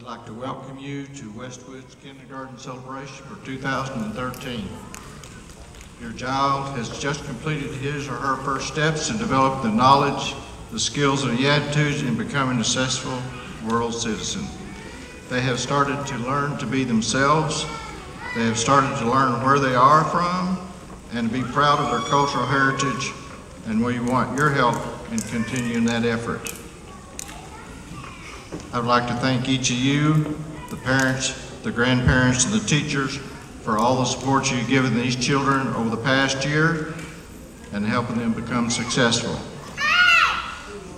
like to welcome you to Westwood's kindergarten celebration for 2013. Your child has just completed his or her first steps and developed the knowledge, the skills, and the attitudes in becoming a successful world citizen. They have started to learn to be themselves. They have started to learn where they are from and to be proud of their cultural heritage, and we want your help in continuing that effort. I would like to thank each of you, the parents, the grandparents, and the teachers for all the support you've given these children over the past year and helping them become successful.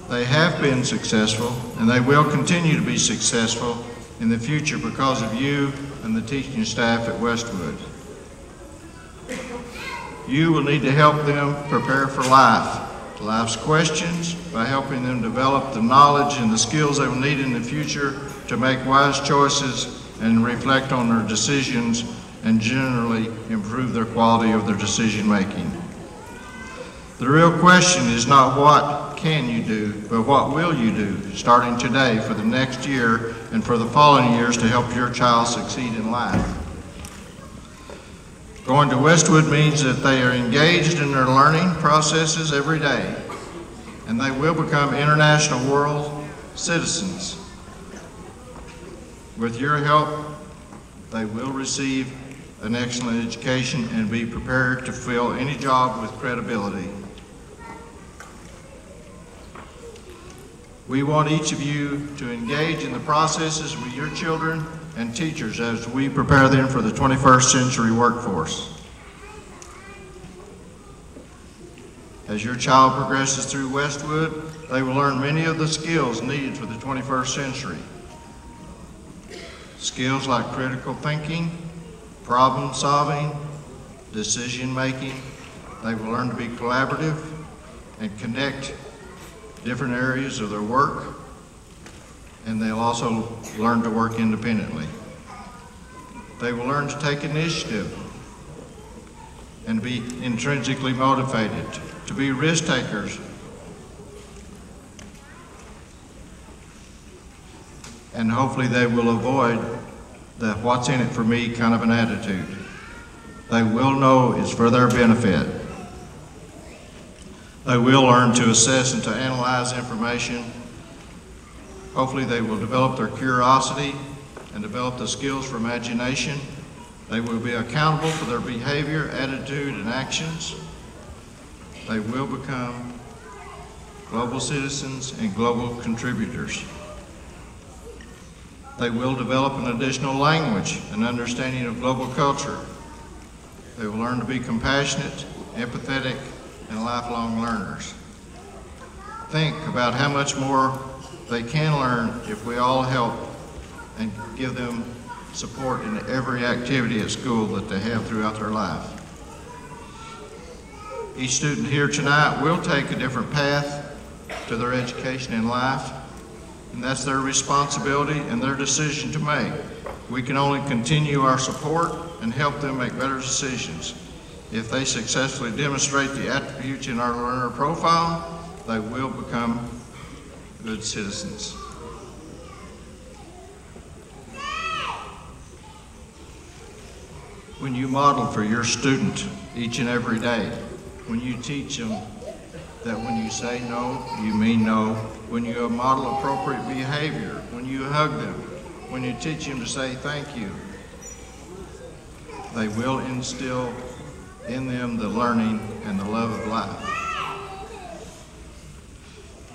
They have been successful, and they will continue to be successful in the future because of you and the teaching staff at Westwood. You will need to help them prepare for life's questions, by helping them develop the knowledge and the skills they will need in the future to make wise choices and reflect on their decisions and generally improve their quality of their decision making. The real question is not what can you do, but what will you do starting today for the next year and for the following years to help your child succeed in life. Going to Westwood means that they are engaged in their learning processes every day, and they will become international world citizens. With your help, they will receive an excellent education and be prepared to fill any job with credibility. We want each of you to engage in the processes with your children and teachers as we prepare them for the 21st century workforce. As your child progresses through Westwood, they will learn many of the skills needed for the 21st century. Skills like critical thinking, problem solving, decision making. They will learn to be collaborative and connect different areas of their work, and they'll also learn to work independently. They will learn to take initiative and be intrinsically motivated, to be risk takers, and hopefully they will avoid the what's in it for me kind of an attitude. They will know it's for their benefit. They will learn to assess and to analyze information. Hopefully they will develop their curiosity and develop the skills for imagination. They will be accountable for their behavior, attitude, and actions. They will become global citizens and global contributors. They will develop an additional language and understanding of global culture. They will learn to be compassionate, empathetic, and lifelong learners. Think about how much more they can learn if we all help and give them support in every activity at school that they have throughout their life. Each student here tonight will take a different path to their education in life, and that's their responsibility and their decision to make. We can only continue our support and help them make better decisions. If they successfully demonstrate the attributes in our learner profile, they will become good citizens. When you model for your student each and every day, when you teach them that when you say no, you mean no, when you model appropriate behavior, when you hug them, when you teach them to say thank you, they will instill in them the learning and the love of life.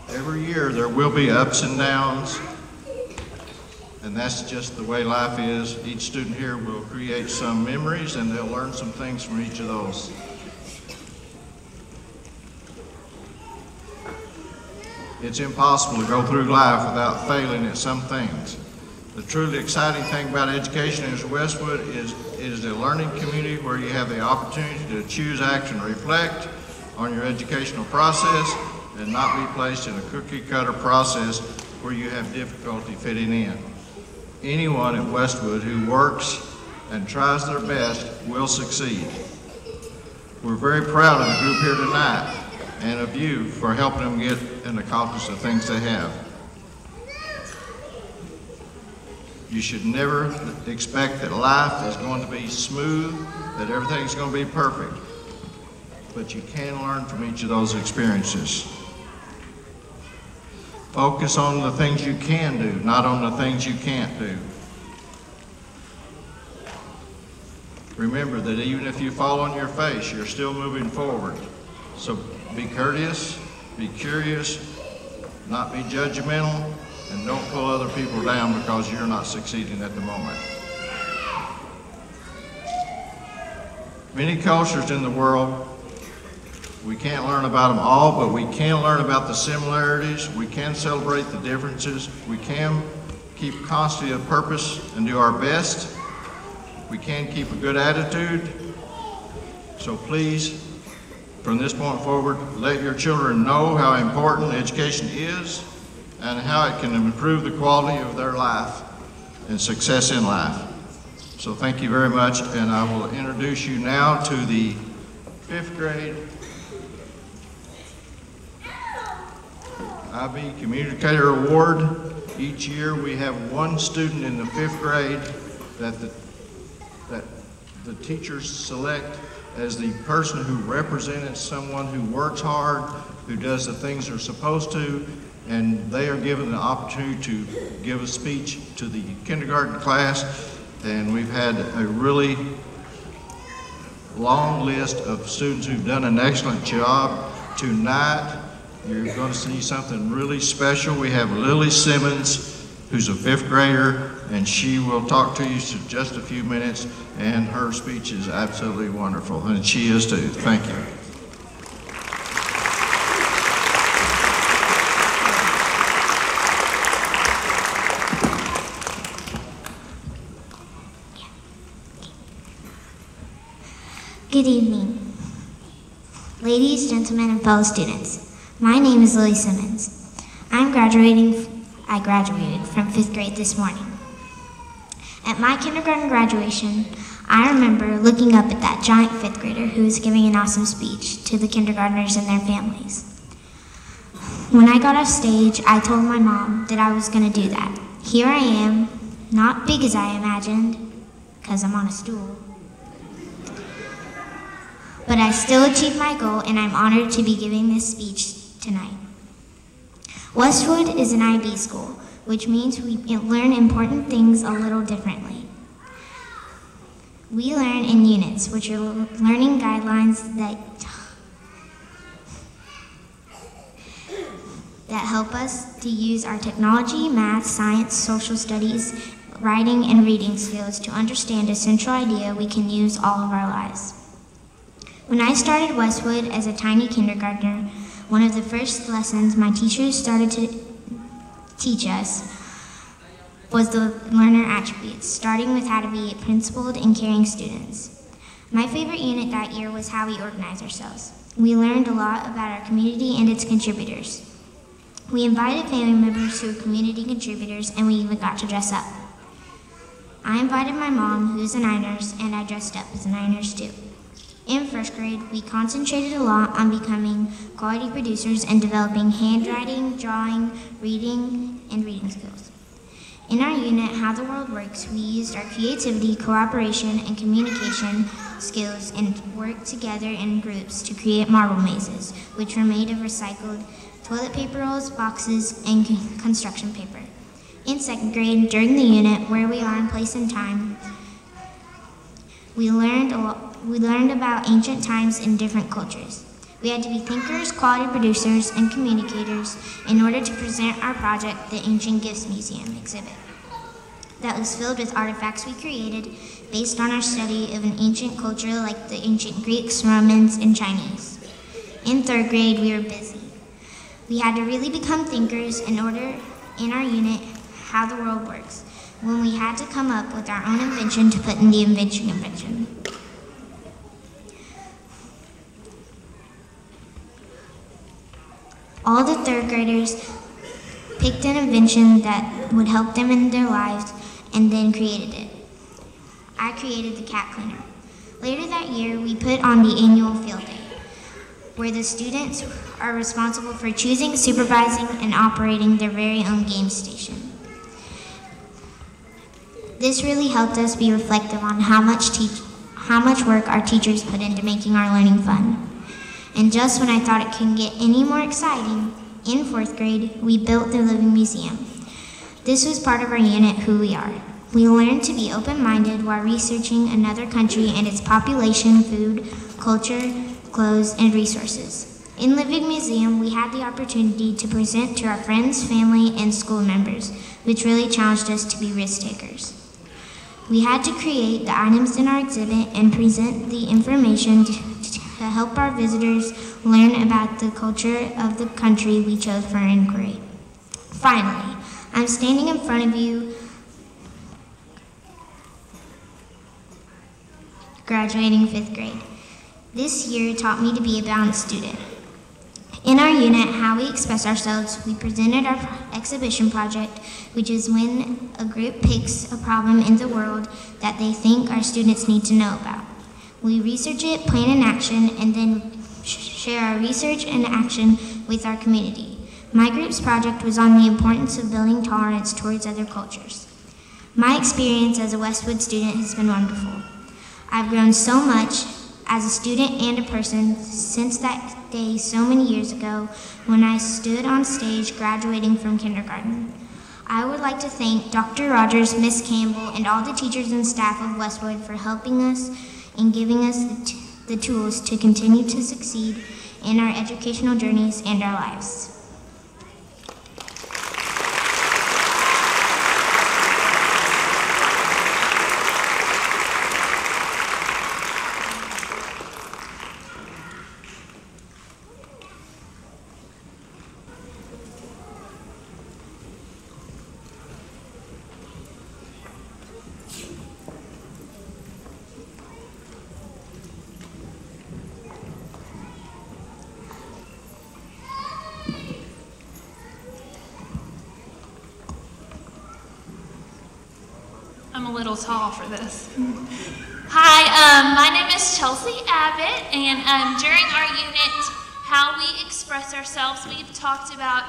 Every year there will be ups and downs, and that's just the way life is. Each student here will create some memories and they'll learn some things from each of those. It's impossible to go through life without failing at some things. The truly exciting thing about education is Westwood is a learning community where you have the opportunity to choose, act, and reflect on your educational process and not be placed in a cookie-cutter process where you have difficulty fitting in. Anyone at Westwood who works and tries their best will succeed. We're very proud of the group here tonight and of you for helping them get and accomplish the things they have. You should never expect that life is going to be smooth, that everything's going to be perfect. But you can learn from each of those experiences. Focus on the things you can do, not on the things you can't do. Remember that even if you fall on your face, you're still moving forward. So be courteous, be curious, not be judgmental, and don't pull other people down because you're not succeeding at the moment. Many cultures in the world, we can't learn about them all, but we can learn about the similarities. We can celebrate the differences. We can keep constantly a purpose and do our best. We can keep a good attitude. So please, from this point forward, let your children know how important education is and how it can improve the quality of their life and success in life. So thank you very much, and I will introduce you now to the 5th grade IB Communicator Award. Each year we have one student in the 5th grade that the teachers select as the person who represented someone who works hard, who does the things they're supposed to, and they are given the opportunity to give a speech to the kindergarten class. And we've had a really long list of students who've done an excellent job. Tonight, you're going to see something really special. We have Lily Simmons, who's a 5th grader, and she will talk to you for just a few minutes, and her speech is absolutely wonderful, and she is too. Thank you. Good evening, ladies, gentlemen, and fellow students. My name is Lily Simmons. I graduated from 5th grade this morning. At my kindergarten graduation, I remember looking up at that giant 5th grader who was giving an awesome speech to the kindergartners and their families. When I got off stage, I told my mom that I was going to do that. Here I am, not big as I imagined, because I'm on a stool. But I still achieved my goal, and I'm honored to be giving this speech tonight. Westwood is an IB school, which means we learn important things a little differently. We learn in units, which are learning guidelines that help us to use our technology, math, science, social studies, writing, and reading skills to understand a central idea we can use all of our lives. When I started Westwood as a tiny kindergartner, one of the first lessons my teachers started to teach us was the learner attributes, starting with how to be principled and caring students. My favorite unit that year was how we organize ourselves. We learned a lot about our community and its contributors. We invited family members who were community contributors, and we even got to dress up. I invited my mom, who's a Niners, and I dressed up as a Niners too. In 1st grade, we concentrated a lot on becoming quality producers and developing handwriting, drawing, reading, and reading skills. In our unit, How the World Works, we used our creativity, cooperation, and communication skills and worked together in groups to create marble mazes, which were made of recycled toilet paper rolls, boxes, and construction paper. In 2nd grade, during the unit, Where We Are in Place and Time, we learned about ancient times in different cultures. We had to be thinkers, quality producers, and communicators in order to present our project, the Ancient Gifts Museum exhibit, that was filled with artifacts we created based on our study of an ancient culture like the ancient Greeks, Romans, and Chinese. In 3rd grade, we were busy. We had to really become thinkers in our unit, How the World Works, when we had to come up with our own invention to put in the invention convention. All the 3rd graders picked an invention that would help them in their lives and then created it. I created the cat cleaner. Later that year, we put on the annual field day, where the students are responsible for choosing, supervising, and operating their very own game station. This really helped us be reflective on how much work our teachers put into making our learning fun. And just when I thought it couldn't get any more exciting, in 4th grade, we built the Living Museum. This was part of our unit, Who We Are. We learned to be open-minded while researching another country and its population, food, culture, clothes, and resources. In Living Museum, we had the opportunity to present to our friends, family, and school members, which really challenged us to be risk-takers. We had to create the items in our exhibit and present the information to help our visitors learn about the culture of the country we chose for our inquiry. Finally, I'm standing in front of you graduating 5th grade. This year taught me to be a balanced student. In our unit, How We Express Ourselves, we presented our exhibition project, which is when a group picks a problem in the world that they think our students need to know about. We research it, plan an action, and then share our research and action with our community. My group's project was on the importance of building tolerance towards other cultures. My experience as a Westwood student has been wonderful. I've grown so much as a student and a person since that day so many years ago when I stood on stage graduating from kindergarten. I would like to thank Dr. Rogers, Miss Campbell, and all the teachers and staff of Westwood for helping us and giving us the tools to continue to succeed in our educational journeys and our lives. I'm a little tall for this. Hi, my name is Chelsea Abbott, and during our unit, How We Express Ourselves, we've talked about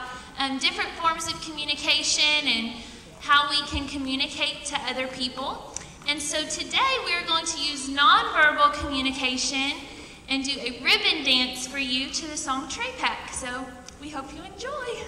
different forms of communication and how we can communicate to other people. And so today we are going to use nonverbal communication and do a ribbon dance for you to the song Tray Pack. So we hope you enjoy.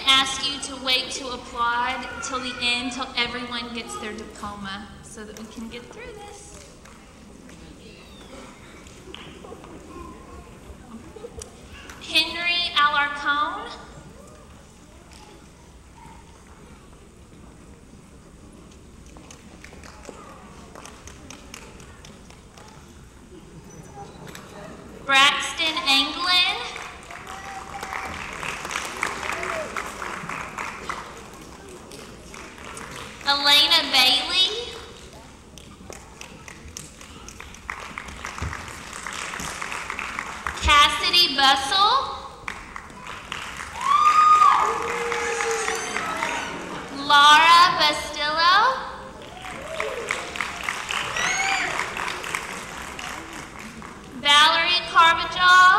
Ask you to wait to applaud till the end, till everyone gets their diploma, so that we can get through this. Alarcon. Braxton Anglin. Elena Bailey. Cassidy Bussell. Laura Bastillo. Valerie Carbajal.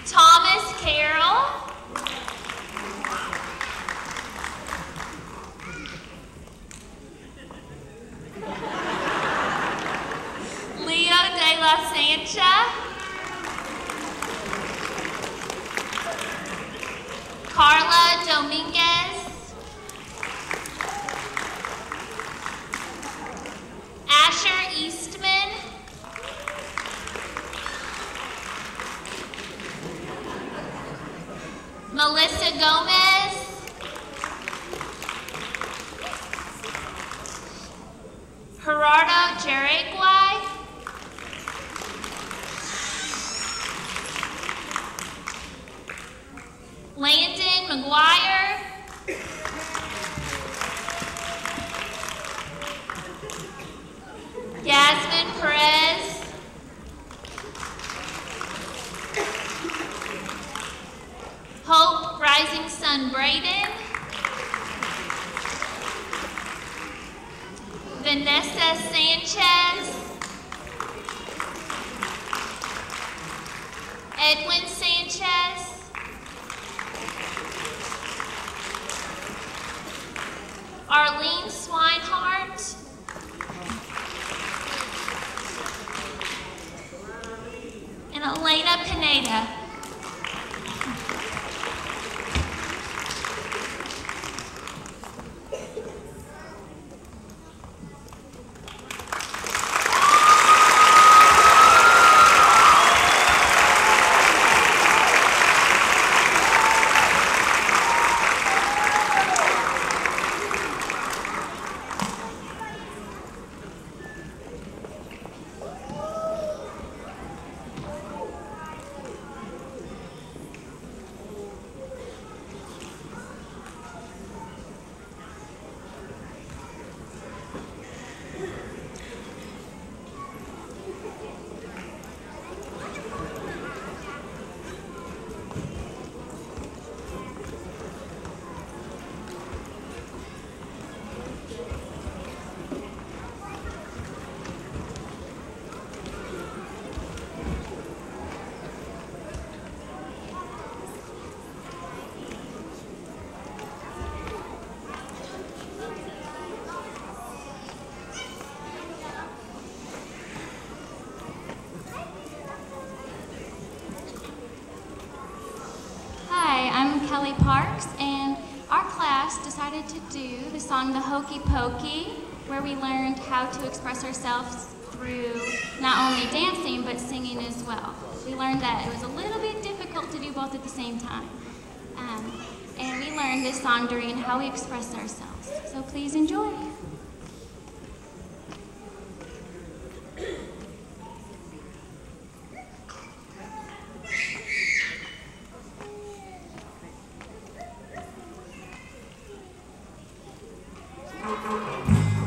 Thomas Carroll. Leo de la Sancha. Carla Dominguez. Asher Eastman. Melissa Gomez. Gerardo Jaraguay. Landon McGuire. Yasmin Perez. Hope Rising Sun Braden. Vanessa Sanchez. Edwin Sanchez. Arlene Swinehart. And Elena Pineda. Kelly Parks, and our class decided to do the song The Hokey Pokey, where we learned how to express ourselves through not only dancing but singing as well. We learned that it was a little bit difficult to do both at the same time. And we learned this song during how we express ourselves. So please enjoy.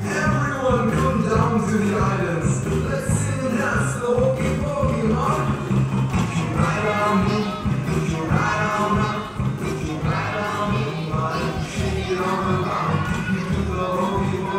Everyone come down to the islands. Let's sing and dance the hokey pokey, huh? Put your right on me, put your right on me, put your right on me, buddy. Shake it on the ground. You do the hokey pokey.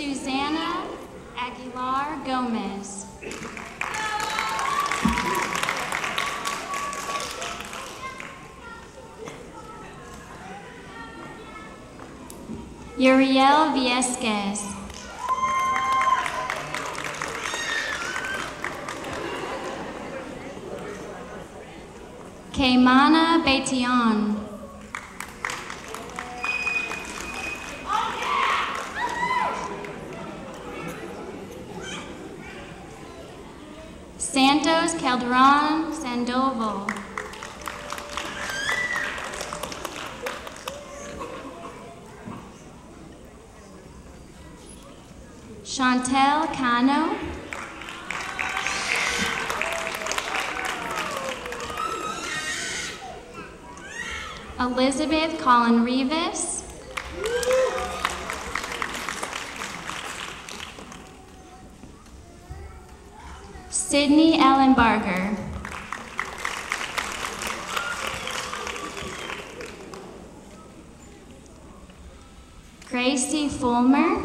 Susanna Aguilar Gomez. Uriel Viesquez. Keimana Bation. Santos Calderon Sandoval. Chantel Cano. Elizabeth Collin Rivas. Sydney Ellen Barger. Gracie Fulmer.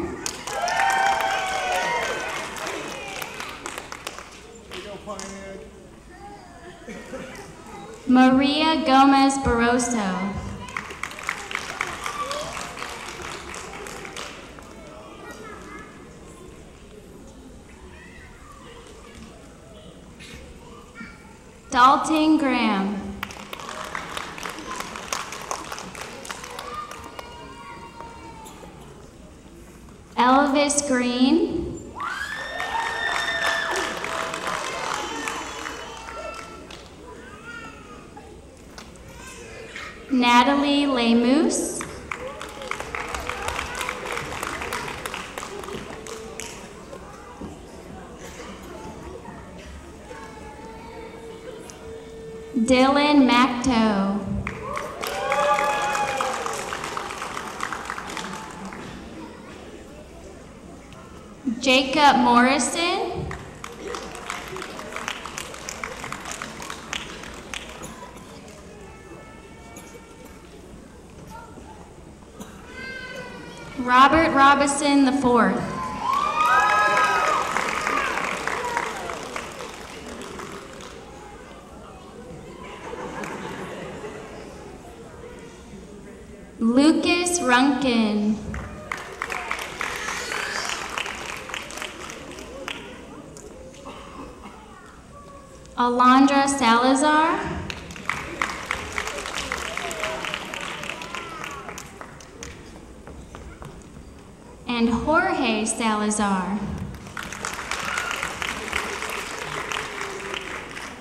Maria Gomez Barroso. Dalton Graham. Elvis Green. Natalie Lemus. Dylan Macto. Jacob Morrison. Robert Robinson IV. Lucas Runkin. Alondra Salazar. And Jorge Salazar.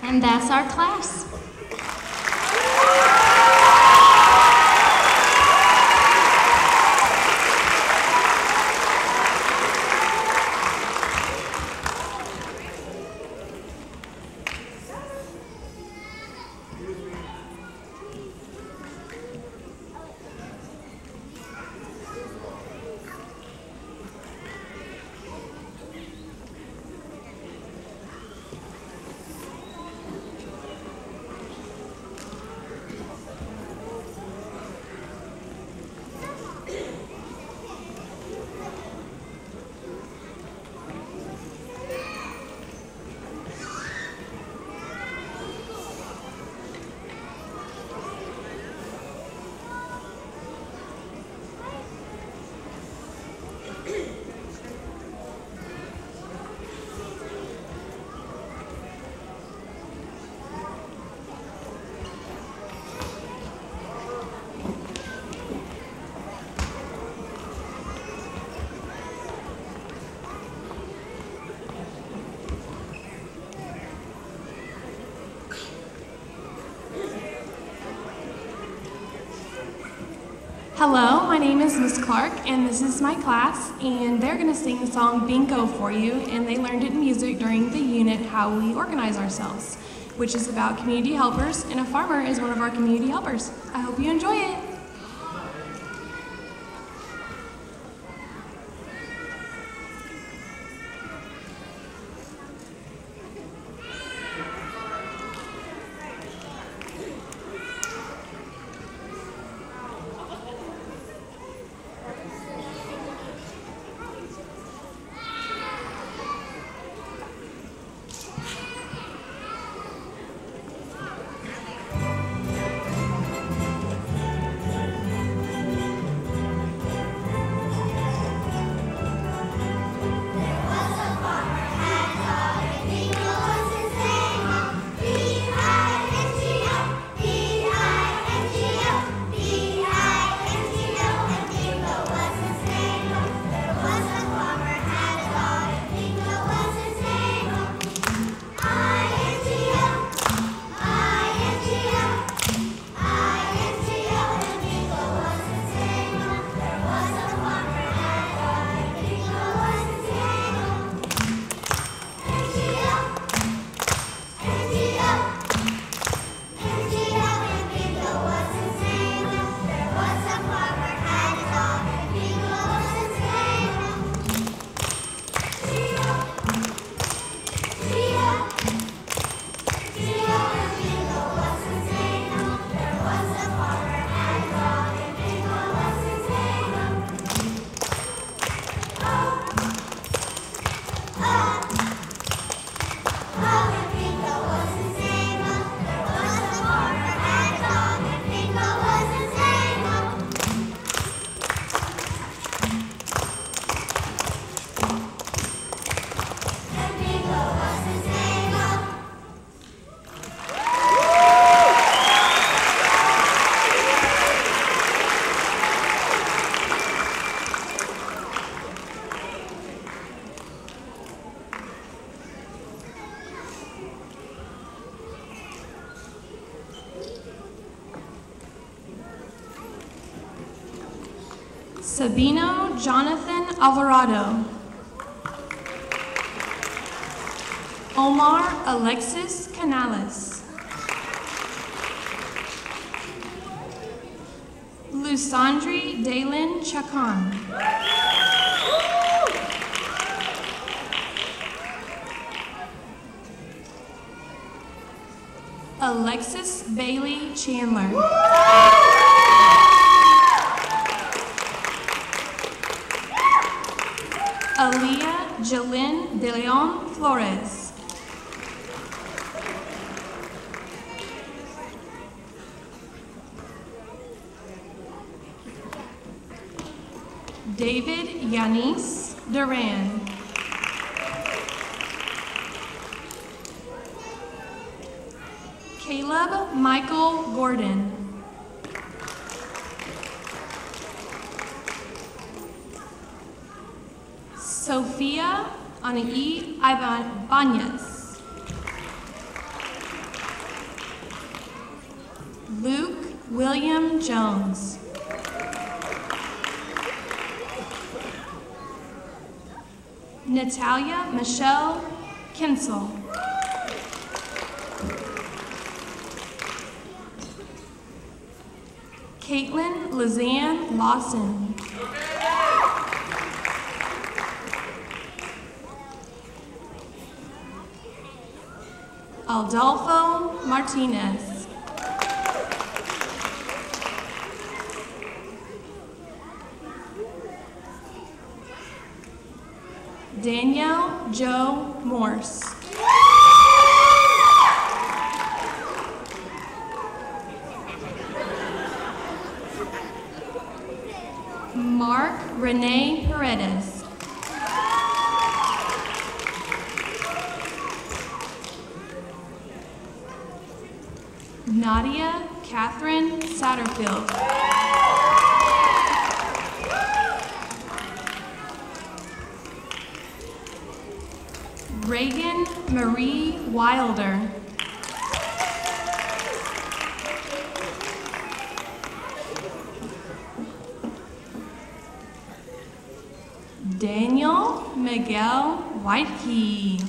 And that's our class. Hello, my name is Miss Clark, and this is my class, and they're going to sing the song Bingo for you, and they learned it in music during the unit How We Organize Ourselves, which is about community helpers, and a farmer is one of our community helpers. I hope you enjoy it. Sabino Jonathan Alvarado. Omar Alexis Canales. Lusandri Dalen Chacon. Alexis Bailey Chandler. Aaliyah Jalen De Leon Flores. David Yanis Duran. Caleb Michael Gordon. Sofia Anaí Ibanez. Luke William Jones. Natalia Michelle Kinsel. Caitlin Lizanne Lawson. Adolfo Martinez. Danielle Joe Morse. Mark Renee Paredes. Nadia Catherine Satterfield. Reagan Marie Wilder. Daniel Miguel Whitekey.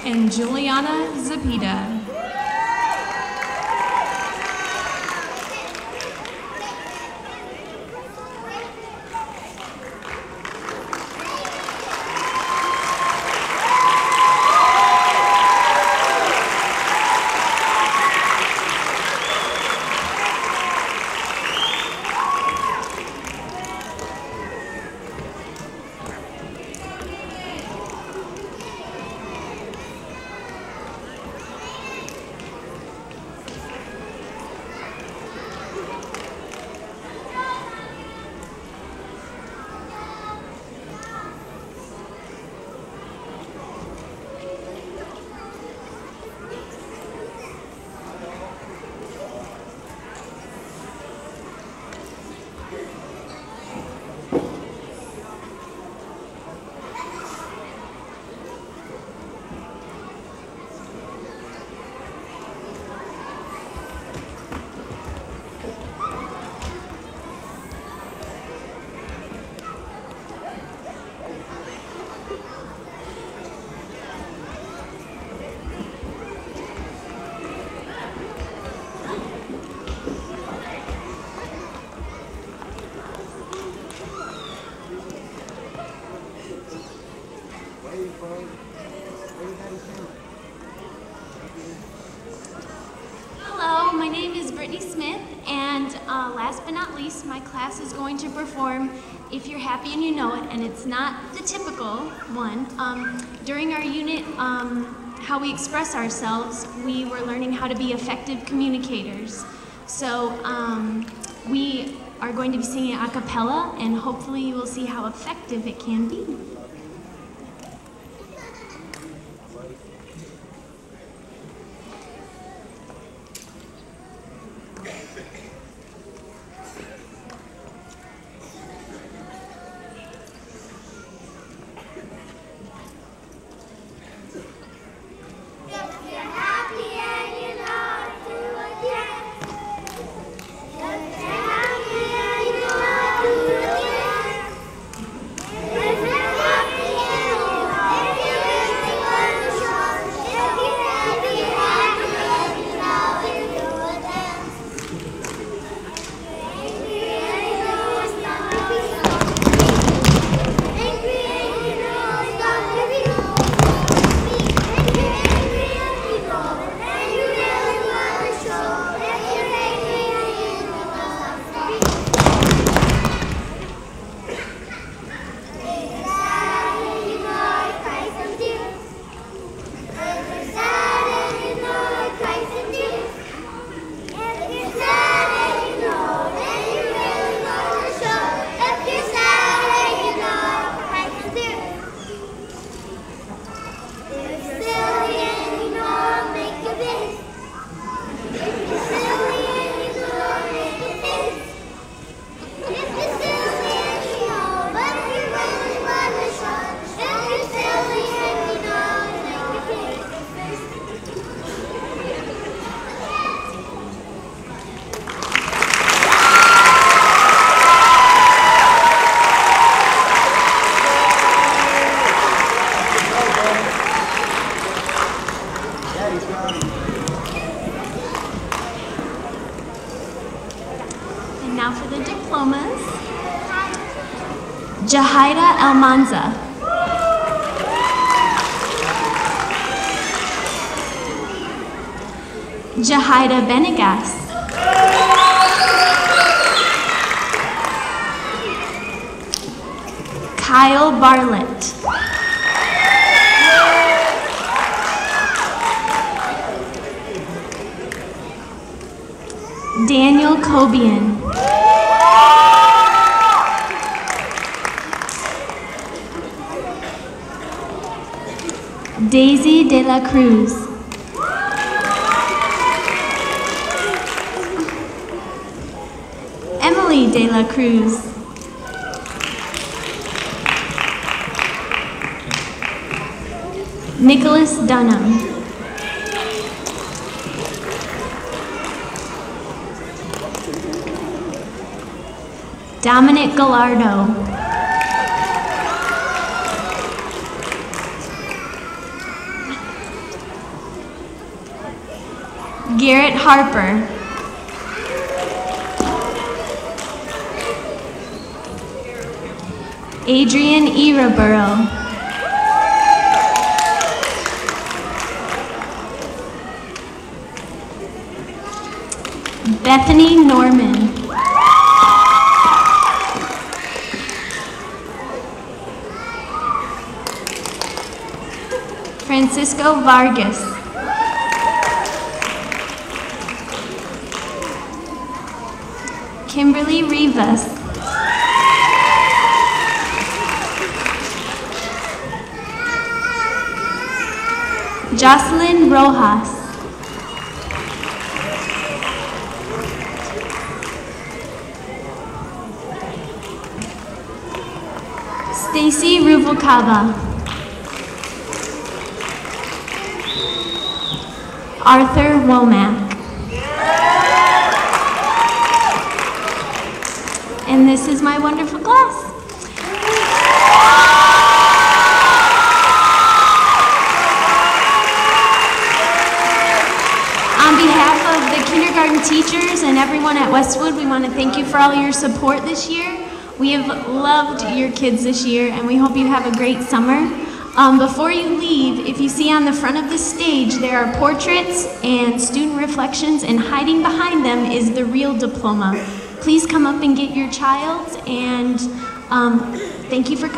And Juliana Zapita. Hello, my name is Brittany Smith, and last but not least, my class is going to perform If You're Happy and You Know It, and it's not the typical one. During our unit, How We Express Ourselves, we were learning how to be effective communicators. So we are going to be singing a cappella, and hopefully you will see how effective it can be. If Jahida Almanza. Jahida Benegas. Kyle Barlett. Daniel Cobian. Daisy De La Cruz. Emily De La Cruz. Nicholas Dunham. Dominic Gallardo. Garrett Har-ber. Adrian Iraburo. Bethany Norman. Francisco Vargas. Kimberly Rivas. Jocelyn Rojas. Stacy Ruvalcaba. Arthur Womack. And this is my wonderful class. On behalf of the kindergarten teachers and everyone at Westwood, we want to thank you for all your support this year. We have loved your kids this year, and we hope you have a great summer. Before you leave, if you see on the front of the stage, there are portraits and student reflections, and hiding behind them is the real diploma. Please come up and get your child's, and thank you for coming.